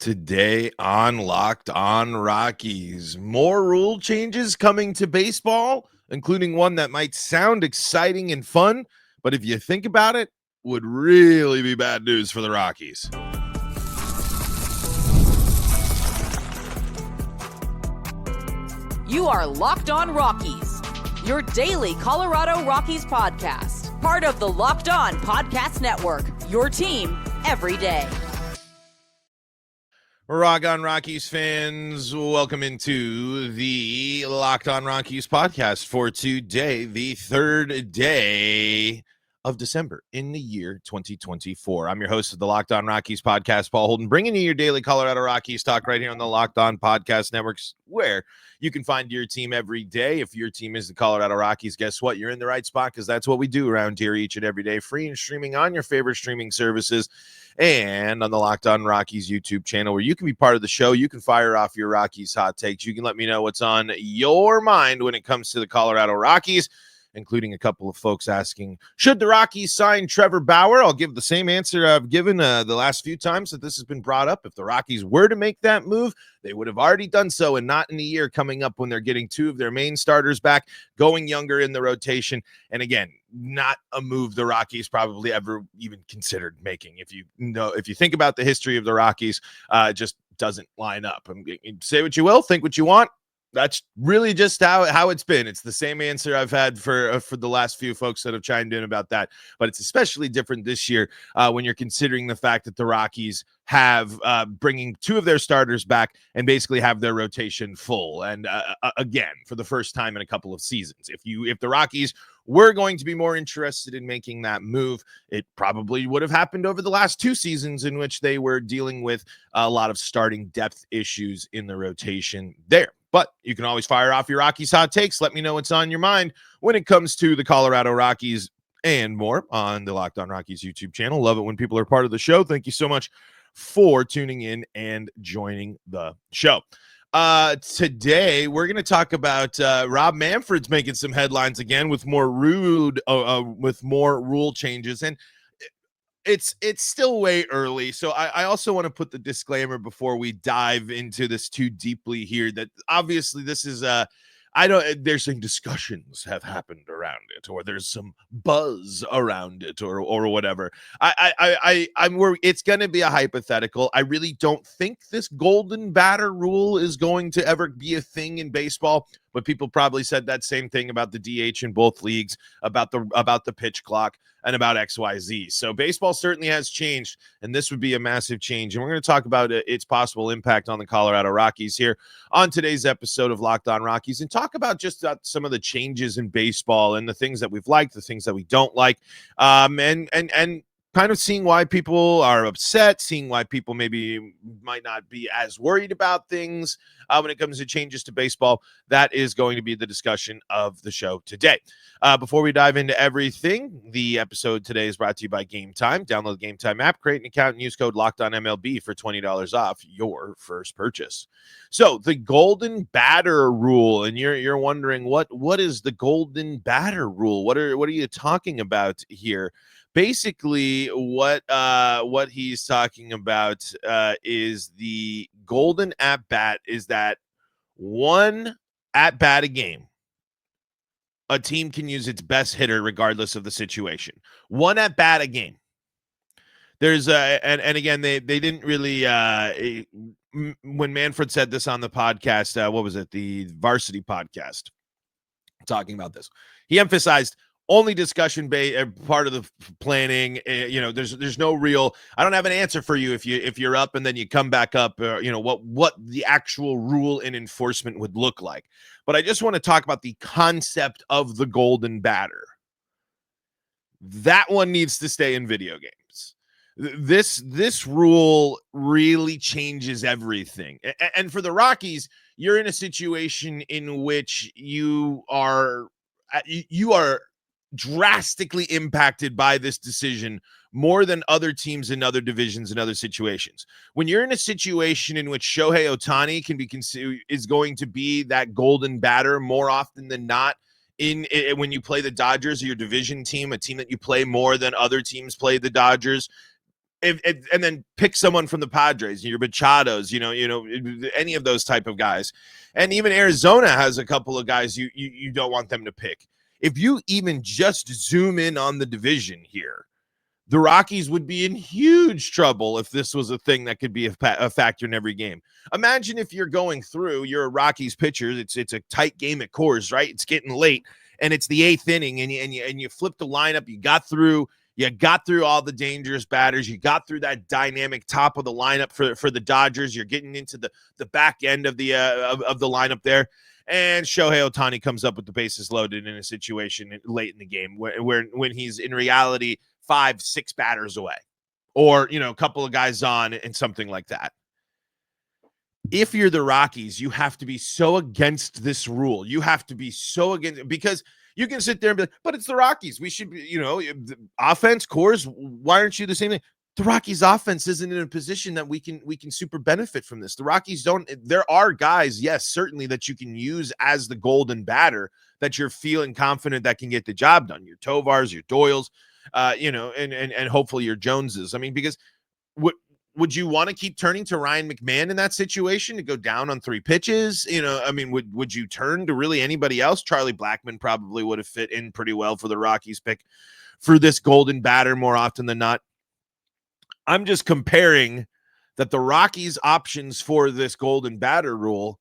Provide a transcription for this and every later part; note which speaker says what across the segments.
Speaker 1: Today on Locked On Rockies, more rule changes coming to baseball, including one that might sound exciting and fun, but if you think about it, would really be bad news for the Rockies.
Speaker 2: You are Locked On Rockies, your daily Colorado Rockies podcast, part of the Locked On Podcast Network, your team every day.
Speaker 1: Rock on Rockies fans, welcome into the Locked On Rockies podcast for today, the third day of December in the year 2024. I'm your host of the Locked On Rockies podcast, Paul Holden, bringing you your daily Colorado Rockies talk right here on the Locked On Podcast Networks, where you can find your team every day. If your team is the Colorado Rockies, guess what? You're in the right spot because that's what we do around here each and every day, free and streaming on your favorite streaming services and on the Locked On Rockies YouTube channel, where you can be part of the show. You can fire off your Rockies hot takes. You can let me know what's on your mind when it comes to the Colorado Rockies, including a couple of folks asking, should the Rockies sign Trevor Bauer? I'll give the same answer I've given the last few times that this has been brought up. If the Rockies were to make that move, they would have already done so, and not in a year coming up when they're getting two of their main starters back, going younger in the rotation. And again, not a move the Rockies probably ever even considered making. If you think about the history of the Rockies, it just doesn't line up. Say what you will, think what you want. That's really just how it's been. It's the same answer I've had for the last few folks that have chimed in about that. But it's especially different this year when you're considering the fact that the Rockies have bringing two of their starters back and basically have their rotation full. And again, for the first time in a couple of seasons, if the Rockies were going to be more interested in making that move, it probably would have happened over the last two seasons in which they were dealing with a lot of starting depth issues in the rotation there. But you can always fire off your Rockies hot takes. Let me know what's on your mind when it comes to the Colorado Rockies and more on the Locked On Rockies YouTube channel. Love it when people are part of the show. Thank you so much for tuning in and joining the show. Today, we're going to talk about Rob Manfred's making some headlines again with more rule changes. And it's still way early, so I also want to put the disclaimer before we dive into this too deeply here that obviously this is there's some discussions have happened around it, or there's some buzz around it, or whatever. I'm worried it's going to be a hypothetical. I really don't think this golden batter rule is going to ever be a thing in baseball. But people probably said that same thing about the DH in both leagues, about the pitch clock, and about XYZ. So baseball certainly has changed, and this would be a massive change. And we're going to talk about its possible impact on the Colorado Rockies here on today's episode of Locked On Rockies, and talk about just some of the changes in baseball and the things that we've liked, the things that we don't like, and kind of seeing why people are upset, seeing why people maybe might not be as worried about things when it comes to changes to baseball. That is going to be the discussion of the show today. Before we dive into everything, the episode today is brought to you by Gametime. Download the Gametime app, create an account, and use code LOCKEDONMLB for $20 off your first purchase. So the golden batter rule, and you're wondering what is the golden batter rule? What are you talking about here? Basically, what he's talking about is the golden at bat is that one at bat a game, a team can use its best hitter regardless of the situation. One at bat a game. There's and again they didn't really when Manfred said this on the podcast, what was it, the Varsity podcast, talking about this, he emphasized only discussion part of the planning. There's no real, I don't have an answer for you if you're up and then you come back up, what the actual rule and enforcement would look like. But I just want to talk about the concept of the golden batter. That one needs to stay in video games. This rule really changes everything. And for the Rockies, you're in a situation in which you are drastically impacted by this decision more than other teams in other divisions and other situations. When you're in a situation in which Shohei Ohtani is going to be that golden batter more often than not, when you play the Dodgers or your division team, a team that you play more than other teams play the Dodgers, and then pick someone from the Padres, your Machados, any of those type of guys. And even Arizona has a couple of guys you don't want them to pick. If you even just zoom in on the division here, the Rockies would be in huge trouble if this was a thing that could be a factor in every game. Imagine if you're going through, you're a Rockies pitcher, it's a tight game at Coors, right? It's getting late, and it's the 8th inning, and you flip the lineup, you got through all the dangerous batters, you got through that dynamic top of the lineup for the Dodgers, you're getting into the back end of the lineup there. And Shohei Ohtani comes up with the bases loaded in a situation late in the game when he's in reality 5-6 batters away, or a couple of guys on and something like that. If you're the Rockies, you have to be so against this rule. You have to be so against, because you can sit there and be like, but it's the Rockies. We should be, offense, Coors. Why aren't you the same thing? The Rockies offense isn't in a position that we can super benefit from this. The Rockies don't. There are guys, yes, certainly, that you can use as the golden batter that you're feeling confident that can get the job done. Your Tovars, your Doyles, and hopefully your Joneses. I mean, because would you want to keep turning to Ryan McMahon in that situation to go down on 3 pitches? Would you turn to really anybody else? Charlie Blackmon probably would have fit in pretty well for the Rockies pick for this golden batter more often than not. I'm just comparing that the Rockies' options for this golden batter rule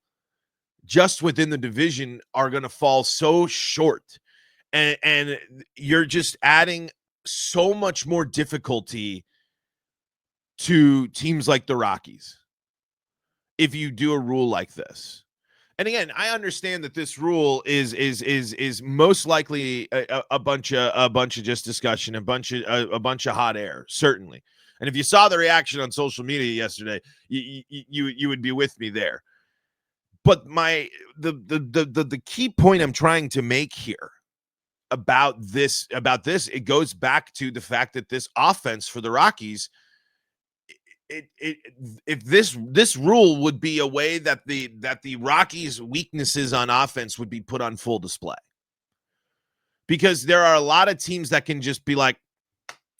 Speaker 1: just within the division are going to fall so short. And you're just adding so much more difficulty to teams like the Rockies if you do a rule like this. And again, I understand that this rule is most likely a bunch of just discussion, a bunch of hot air, certainly. And if you saw the reaction on social media yesterday, you would be with me there. But the key point I'm trying to make here about this, it goes back to the fact that this offense for the Rockies, if this rule would be a way that the Rockies' weaknesses on offense would be put on full display. Because there are a lot of teams that can just be like,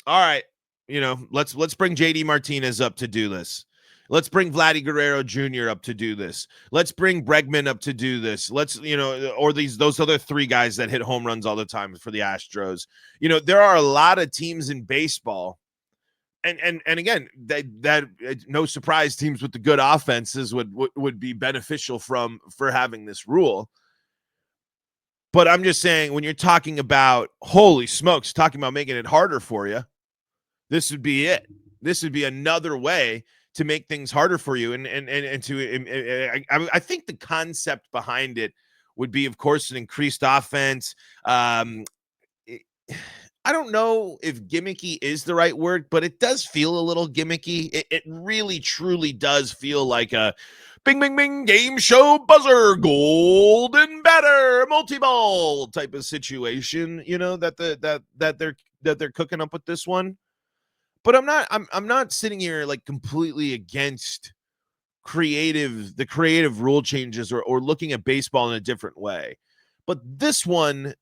Speaker 1: all right, let's bring JD Martinez up to do this. Let's bring Vladdy Guerrero Jr. up to do this. Let's bring Bregman up to do this. Let's, or those other 3 guys that hit home runs all the time for the Astros. There are a lot of teams in baseball, and again, that no surprise, teams with the good offenses would be beneficial for having this rule. But I'm just saying, when you're talking about, holy smokes, talking about making it harder for you, this would be it. This would be another way to make things harder for you. And I think the concept behind it would be, of course, an increased offense. I don't know if gimmicky is the right word, but it does feel a little gimmicky. It really, truly does feel like a bing, bing, bing, game show buzzer, golden batter, multi-ball type of situation, that they're cooking up with this one. But I'm not sitting here like completely against the creative rule changes or looking at baseball in a different way. But this one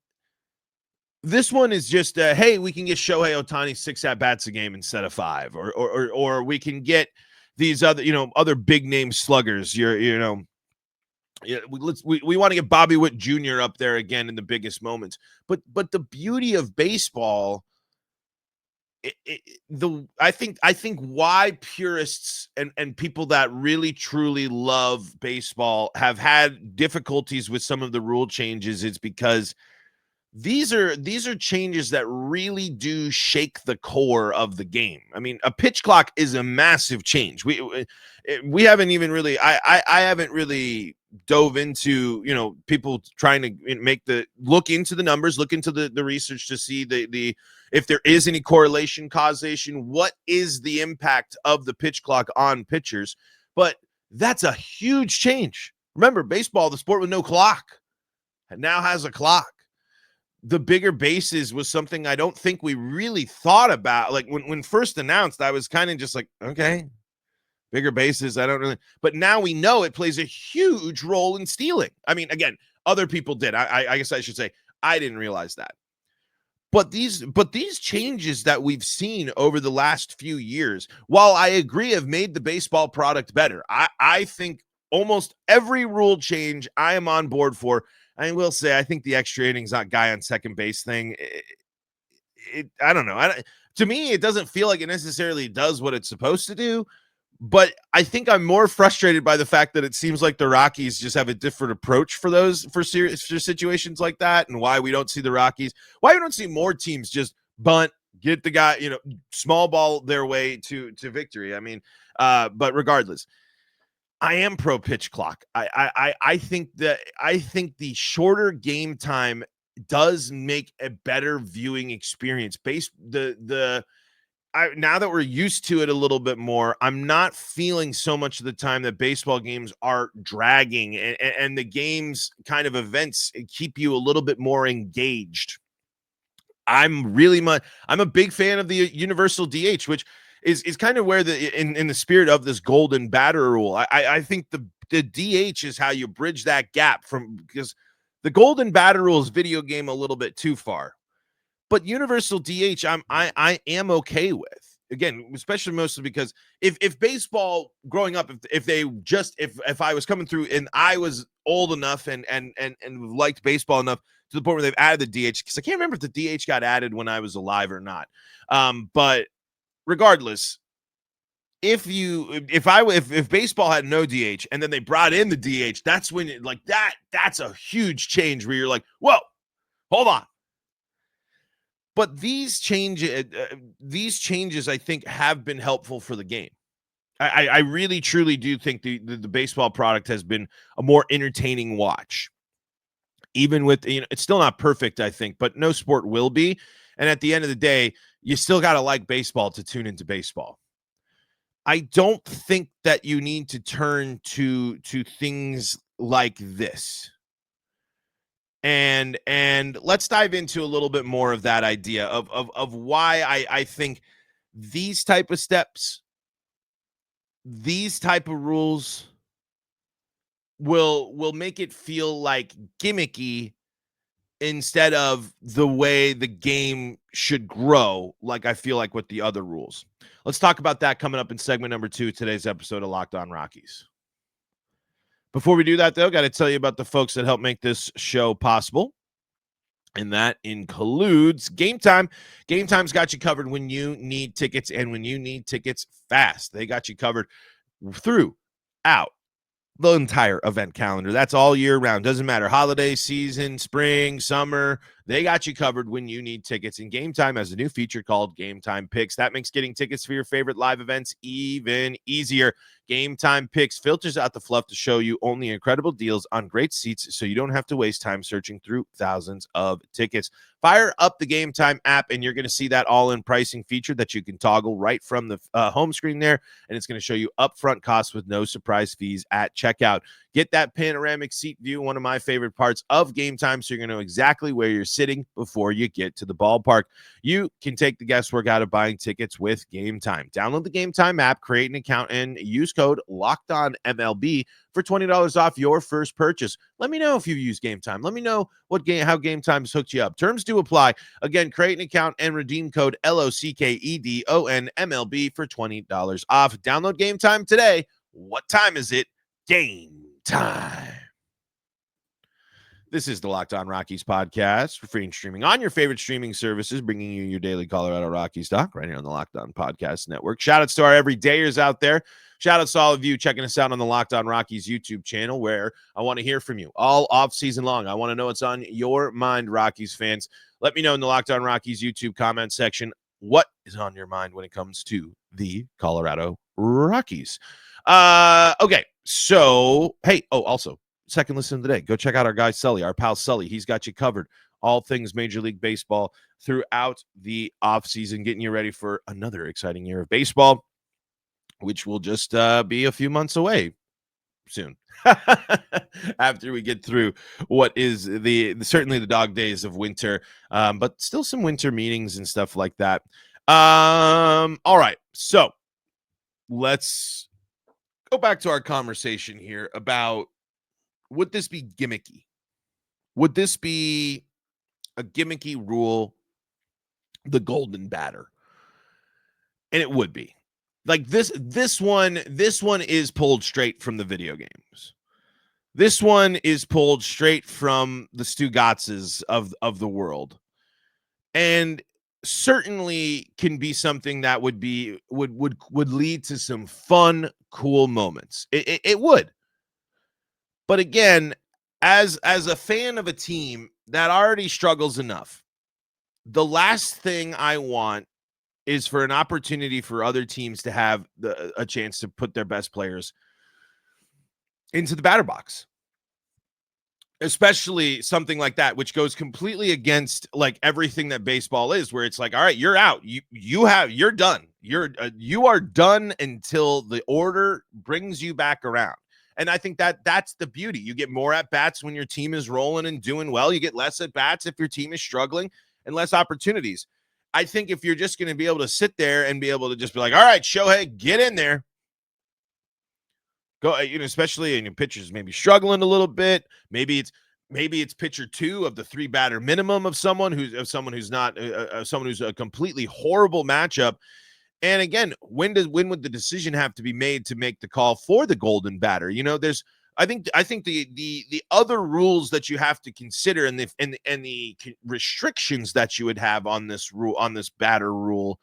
Speaker 1: is just hey, we can get Shohei Ohtani 6 at-bats a game instead of 5, or we can get these other big name sluggers. We want to get Bobby Witt Jr. up there again in the biggest moments. But the beauty of baseball, I think why purists and people that really truly love baseball have had difficulties with some of the rule changes is because these are changes that really do shake the core of the game. I mean, a pitch clock is a massive change. We haven't even really I haven't really dove into people trying to look into the numbers, look into the research to see the if there is any correlation, causation, what is the impact of the pitch clock on pitchers. But that's a huge change. Remember, baseball, the sport with no clock, now has a clock. The bigger bases was something I don't think we really thought about. Like when first announced, I was kind of just like, okay, bigger bases, I don't really. But now we know it plays a huge role in stealing. I mean, again, other people did. I guess I should say I didn't realize that. But these changes that we've seen over the last few years, while I agree have made the baseball product better, I think almost every rule change I am on board for. I will say I think the extra innings not guy on second base thing, I don't know. To me, it doesn't feel like it necessarily does what it's supposed to do. But I think I'm more frustrated by the fact that it seems like the Rockies just have a different approach for for situations like that, and why we don't see the Rockies, why we don't see more teams just bunt, get the guy, small ball their way to victory. I mean, but regardless, I am pro pitch clock. I think the shorter game time does make a better viewing experience. Now that we're used to it a little bit more, I'm not feeling so much of the time that baseball games are dragging, and the games kind of events keep you a little bit more engaged. I'm a big fan of the universal DH, which is kind of where in the spirit of this golden batter rule. I think the DH is how you bridge that gap because the golden batter rule is video game a little bit too far. But universal DH, I am okay with. Again, especially mostly because if baseball growing up, if I was coming through and I was old enough and liked baseball enough to the point where they've added the DH, because I can't remember if the DH got added when I was alive or not. But regardless, if baseball had no DH and then they brought in the DH, that's when that's a huge change where you're like, whoa, hold on. But these changes, I think, have been helpful for the game. I really, truly do think the baseball product has been a more entertaining watch. Even with, it's still not perfect, I think, but no sport will be. And at the end of the day, you still got to like baseball to tune into baseball. I don't think that you need to turn to things like this. And let's dive into a little bit more of that idea of why I think these type of steps, these type of rules will make it feel like gimmicky instead of the way the game should grow, like I feel like with the other rules. Let's talk about that coming up in segment number 2 of today's episode of Locked On Rockies. Before we do that, though, got to tell you about the folks that help make this show possible. And that includes Gametime. Gametime's got you covered when you need tickets, and when you need tickets fast. They got you covered throughout the entire event calendar. That's all year round. Doesn't matter. Holiday season, spring, summer. They got you covered when you need tickets. And Gametime has a new feature called Gametime Picks. That makes getting tickets for your favorite live events even easier. Gametime Picks filters out the fluff to show you only incredible deals on great seats, so you don't have to waste time searching through thousands of tickets. Fire up the Gametime app, and you're going to see that all-in pricing feature that you can toggle right from the home screen there, and it's going to show you upfront costs with no surprise fees at checkout. Get that panoramic seat view, one of my favorite parts of Gametime, so you're going to know exactly where you're sitting before you get to the ballpark. You can take the guesswork out of buying tickets with Gametime. Download the Gametime app, create an account, and use code LOCKEDONMLB for $20 off your first purchase. Let me know if you've used Gametime. Let me know how Gametime's hooked you up. Terms do apply. Again, create an account and redeem code LOCKEDONMLB for $20 off. Download Gametime today. What time is it? Game time. This is the Locked On Rockies podcast for free and streaming on your favorite streaming services, bringing you your daily Colorado Rockies talk right here on the Locked On Podcast Network. Shout outs to our everydayers out there. Shout outs to all of you checking us out on the Locked On Rockies YouTube channel, where I want to hear from you all off season long. I want to know what's on your mind, Rockies fans. Let me know in the Locked On Rockies YouTube comment section what is on your mind when it comes to the Colorado Rockies. Okay, so hey, also second listen of the day, go check out our guy Sully, our pal Sully. He's got you covered all things Major League Baseball throughout the offseason, getting you ready for another exciting year of baseball, which will just be a few months away soon after we get through what is certainly the dog days of winter, but still some winter meetings and stuff like that. All right, so let's go back to our conversation here about, would this be gimmicky? Would this be a gimmicky rule the golden batter. And it would be. Like this one is pulled straight from the video games. This one is pulled straight from the Stugatzes of the world. And certainly can be something that would lead to some fun, cool moments. It would. But again, as a fan of a team that already struggles enough, the last thing I want is for an opportunity for other teams to have a chance to put their best players into the batter box. Especially something like that, which goes completely against like everything that baseball is, where it's like, all right, you're out. You're done. You are done until the order brings you back around. And I think that's the beauty. You get more at bats when your team is rolling and doing well. You get less at bats if your team is struggling, and less opportunities. I think if you're just going to be able to sit there and be able to just be like, all right, Shohei, get in there. Go, especially in your pitchers maybe struggling a little bit. Maybe it's pitcher 2 of the 3 batter minimum of someone who's not someone who's a completely horrible matchup. And again, when would the decision have to be made to make the call for the golden batter? I think the other rules that you have to consider and the restrictions that you would have on this rule, on this batter rule,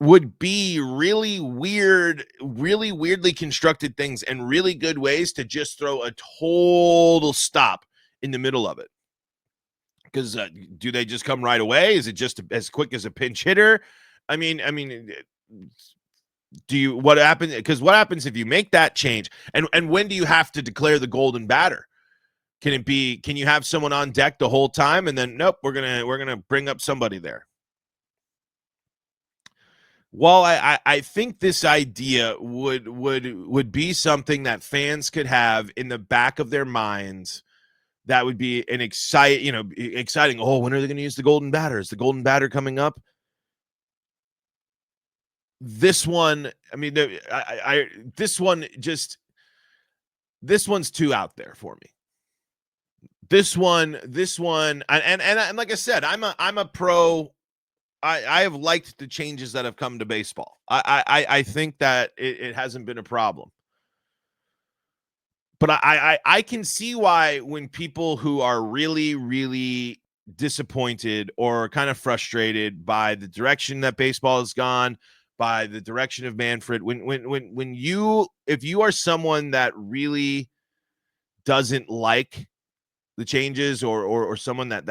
Speaker 1: would be really weirdly constructed things and really good ways to just throw a total stop in the middle of it. Because do they just come right away? Is it just as quick as a pinch hitter? I mean, what happens? Because what happens if you make that change? And when do you have to declare the golden batter? Can you have someone on deck the whole time and then nope, we're gonna bring up somebody there? Well, I think this idea would be something that fans could have in the back of their minds. That would be an exciting. Oh, when are they going to use the golden batter? Is the golden batter coming up? This one, I mean, this one's too out there for me. This one, and like I said, I'm a pro. I have liked the changes that have come to baseball. I think that it hasn't been a problem. But I can see why when people who are really, really disappointed or kind of frustrated by the direction that baseball has gone, by the direction of Manfred, if you are someone that really doesn't like the changes or someone that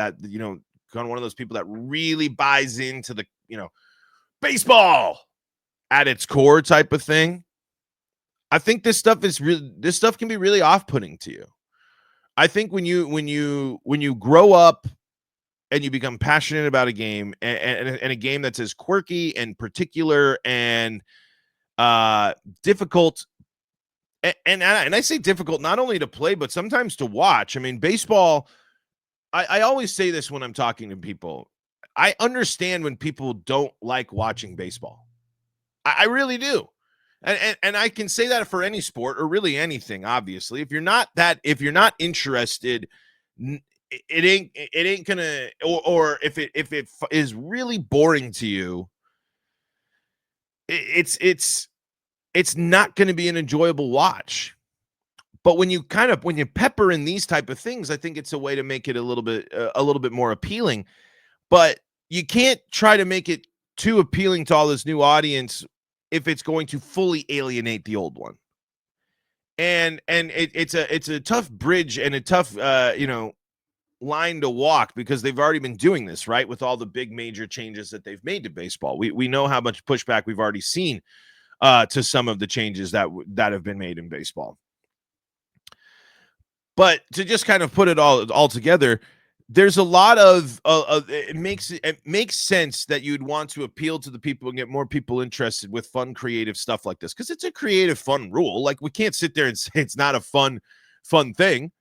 Speaker 1: kind of one of those people that really buys into the, baseball at its core type of thing, I think this stuff can be really off-putting to you. I think when you grow up and you become passionate about a game and a game that's as quirky and particular and difficult, and I say difficult not only to play but sometimes to watch. I mean, baseball, I always say this when I'm talking to people. I understand when people don't like watching baseball. I really do. And I can say that for any sport or really anything. Obviously, if you're not interested, it ain't gonna, or if it is really boring to you, it's not going to be an enjoyable watch. But when you pepper in these type of things, I think it's a way to make it a little bit more appealing. But you can't try to make it too appealing to all this new audience if it's going to fully alienate the old one. And it's a tough bridge and a tough line to walk, because they've already been doing this, right, with all the big major changes that they've made to baseball. We know how much pushback we've already seen to some of the changes that have been made in baseball. But to just kind of put it all together, there's a lot of it makes sense that you'd want to appeal to the people and get more people interested with fun, creative stuff like this, because it's a creative, fun rule. Like, we can't sit there and say it's not a fun thing,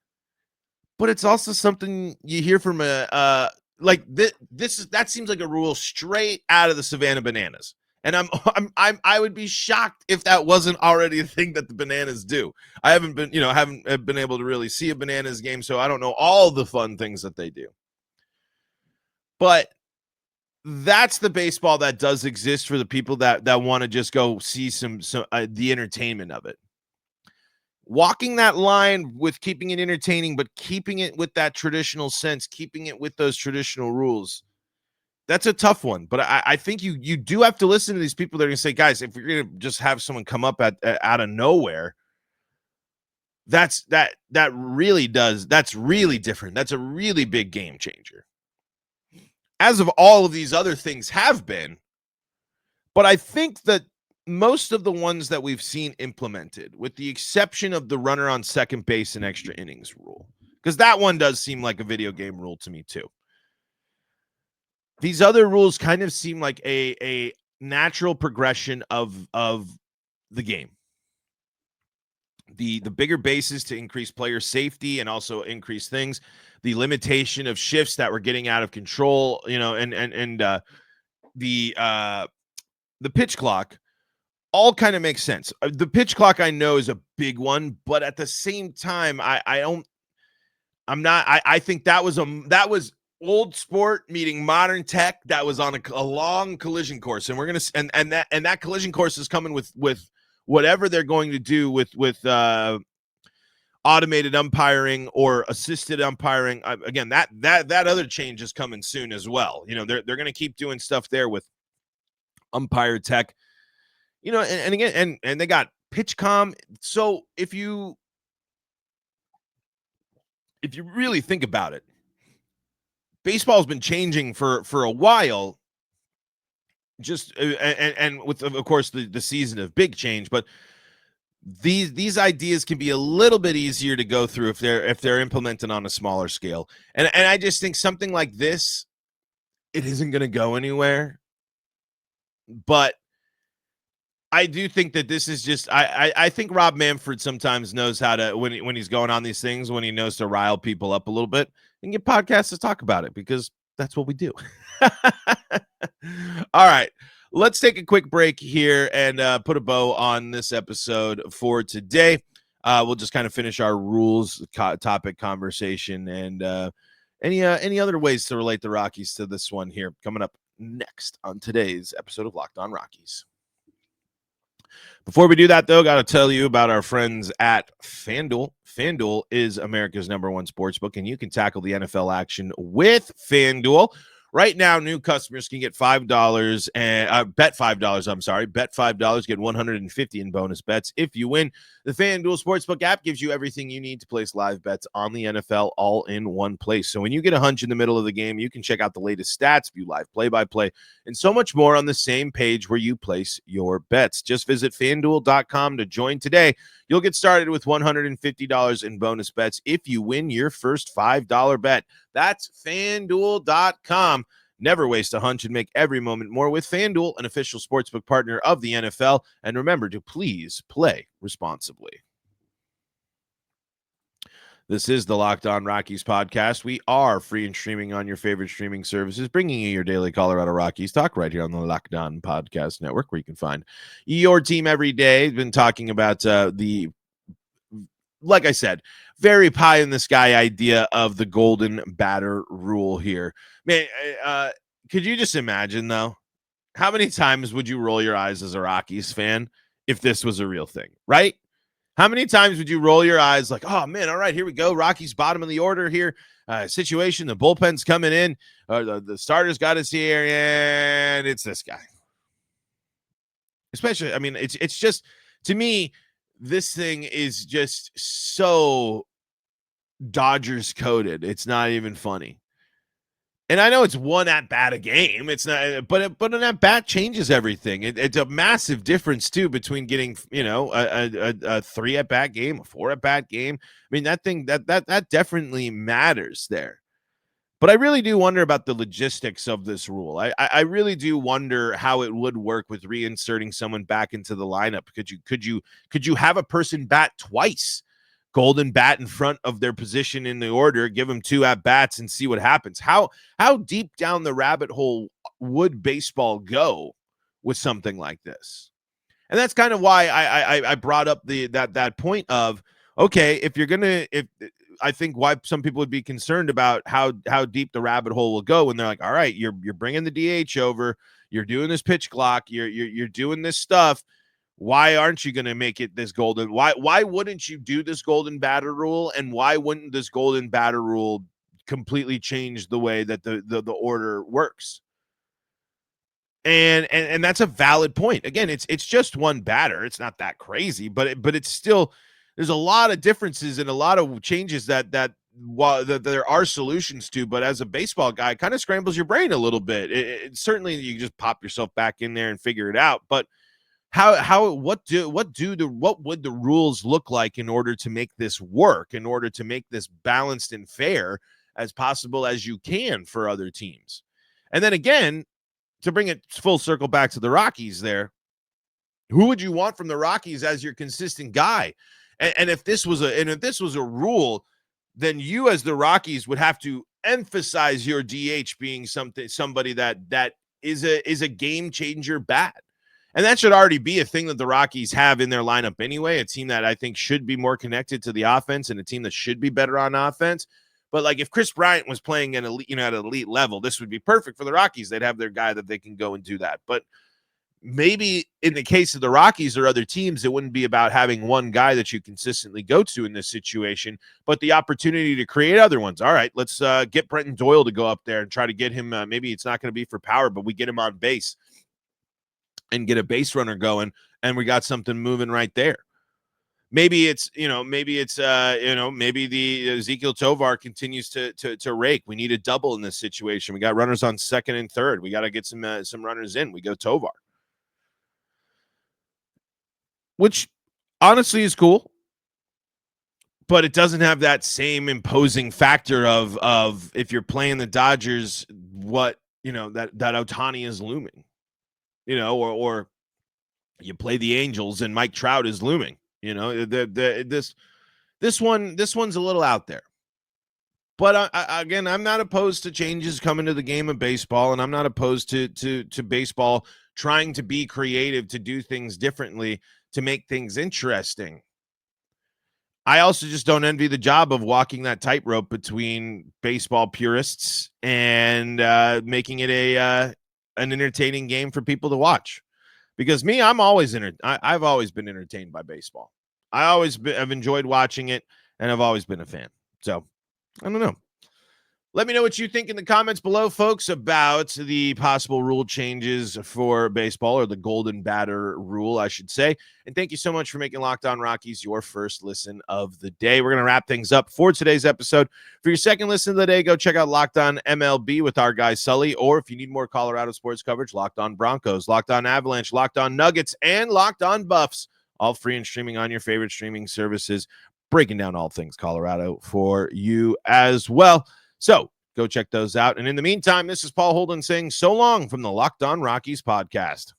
Speaker 1: but it's also something you hear from that seems like a rule straight out of the Savannah Bananas. And I would be shocked if that wasn't already a thing that the Bananas do. I haven't been able to really see a Bananas game, so I don't know all the fun things that they do. But that's the baseball that does exist for the people that want to just go see some the entertainment of it. Walking that line with keeping it entertaining, but keeping it with that traditional sense, keeping it with those traditional rules. That's a tough one, but I think you do have to listen to these people that are going to say, guys, if you're going to just have someone come up out of nowhere, that's really different. That's a really big game changer. As of all of these other things have been, but I think that most of the ones that we've seen implemented, with the exception of the runner on second base and extra innings rule, because that one does seem like a video game rule to me too. These other rules kind of seem like a natural progression of the game. The bigger bases to increase player safety and also increase things. The limitation of shifts that were getting out of control, and the pitch clock all kind of makes sense. The pitch clock I know is a big one, but at the same time, I think that was old sport meeting modern tech that was on a long collision course, and we're gonna and that collision course is coming with whatever they're going to do with automated umpiring or assisted umpiring. Again, that other change is coming soon as well. They're going to keep doing stuff there with umpire tech. And again, and they got PitchCom. So if you really think about it, baseball's been changing for a while. Just and with, of course, the season of big change, but these ideas can be a little bit easier to go through if they're implemented on a smaller scale. And I just think something like this, it isn't going to go anywhere. But I do think that this is just I think Rob Manfred sometimes knows how to, when he's going on these things, when he knows to rile people up a little bit and get podcasts to talk about it, because that's what we do. All right. Let's take a quick break here and put a bow on this episode for today. We'll just kind of finish our rules topic conversation and any other ways to relate the Rockies to this one here coming up next on today's episode of Locked On Rockies. Before we do that, though, got to tell you about our friends at FanDuel. FanDuel is America's #1 sportsbook, and you can tackle the NFL action with FanDuel. Right now, new customers can get $5 and bet $5. I'm sorry, bet $5, get $150 in bonus bets if you win. The FanDuel Sportsbook app gives you everything you need to place live bets on the NFL all in one place. So when you get a hunch in the middle of the game, you can check out the latest stats, view live play-by-play, and so much more on the same page where you place your bets. Just visit FanDuel.com to join today. You'll get started with $150 in bonus bets if you win your first $5 bet. That's FanDuel.com. Never waste a hunch and make every moment more with FanDuel, an official sportsbook partner of the NFL. And remember to please play responsibly. This is the Locked On Rockies podcast. We are free and streaming on your favorite streaming services, bringing you your daily Colorado Rockies talk right here on the Locked On Podcast Network, where you can find your team every day. Been talking about like I said, very pie in the sky idea of the golden batter rule here. Man, could you just imagine, though? How many times would you roll your eyes as a Rockies fan if this was a real thing, right? How many times would you roll your eyes like, oh, man, all right, here we go. Rockies bottom of the order here. Situation, the bullpen's coming in. The starters got us here, and it's this guy. Especially, I mean, it's just, to me, this thing is just so Dodgers coded. It's not even funny. And I know it's one at bat a game. It's not, but an at bat changes everything. It's a massive difference too between getting, a 3 at bat game, a 4 at bat game. I mean, that thing that definitely matters there. But I really do wonder about the logistics of this rule. I really do wonder how it would work with reinserting someone back into the lineup. Could you have a person bat twice? Golden bat in front of their position in the order, give them 2 at bats and see what happens. How deep down the rabbit hole would baseball go with something like this? And that's kind of why I brought up that point of, okay, if I think why some people would be concerned about how deep the rabbit hole will go when they're like, all right, you're bringing the DH over, you're doing this pitch clock, you're doing this stuff. Why aren't you going to make it this golden? Why wouldn't you do this golden batter rule? And why wouldn't this golden batter rule completely change the way that the order works? And that's a valid point. Again, it's just one batter. It's not that crazy, but it's still, there's a lot of differences and a lot of changes that there are solutions to. But as a baseball guy, it kind of scrambles your brain a little bit. It certainly, you just pop yourself back in there and figure it out. But what would the rules look like in order to make this work, in order to make this balanced and fair as possible as you can for other teams? And then again, to bring it full circle back to the Rockies there, who would you want from the Rockies as your consistent guy? And if this was a rule, then you as the Rockies would have to emphasize your DH being somebody that is a game changer bat. And that should already be a thing that the Rockies have in their lineup anyway, a team that I think should be more connected to the offense and a team that should be better on offense. But like if Chris Bryant was playing at an elite level, this would be perfect for the Rockies. They'd have their guy that they can go and do that. But maybe in the case of the Rockies or other teams, it wouldn't be about having one guy that you consistently go to in this situation, but the opportunity to create other ones. All right, let's get Brenton Doyle to go up there and try to get him. Maybe it's not going to be for power, but we get him on base and get a base runner going, and we got something moving right there. Maybe the Ezekiel Tovar continues to rake. We need a double in this situation. We got runners on second and third. We got to get some runners in. We go Tovar, which honestly is cool, but it doesn't have that same imposing factor of if you're playing the Dodgers, that Ohtani is looming, or you play the Angels and Mike Trout is looming. This one's a little out there, but again, I'm not opposed to changes coming to the game of baseball, and I'm not opposed to baseball trying to be creative, to do things differently, to make things interesting. I also just don't envy the job of walking that tightrope between baseball purists and making it an entertaining game for people to watch. Because me, I've always been entertained by baseball. I've enjoyed watching it, and I've always been a fan. So, I don't know. Let me know what you think in the comments below, folks, about the possible rule changes for baseball, or the golden batter rule, I should say. And thank you so much for making Locked On Rockies your first listen of the day. We're going to wrap things up for today's episode. For your second listen of the day, go check out Locked On MLB with our guy Sully. Or if you need more Colorado sports coverage, Locked On Broncos, Locked On Avalanche, Locked On Nuggets, and Locked On Buffs, all free and streaming on your favorite streaming services, breaking down all things Colorado for you as well. So go check those out. And in the meantime, this is Paul Holden saying so long from the Locked On Rockies podcast.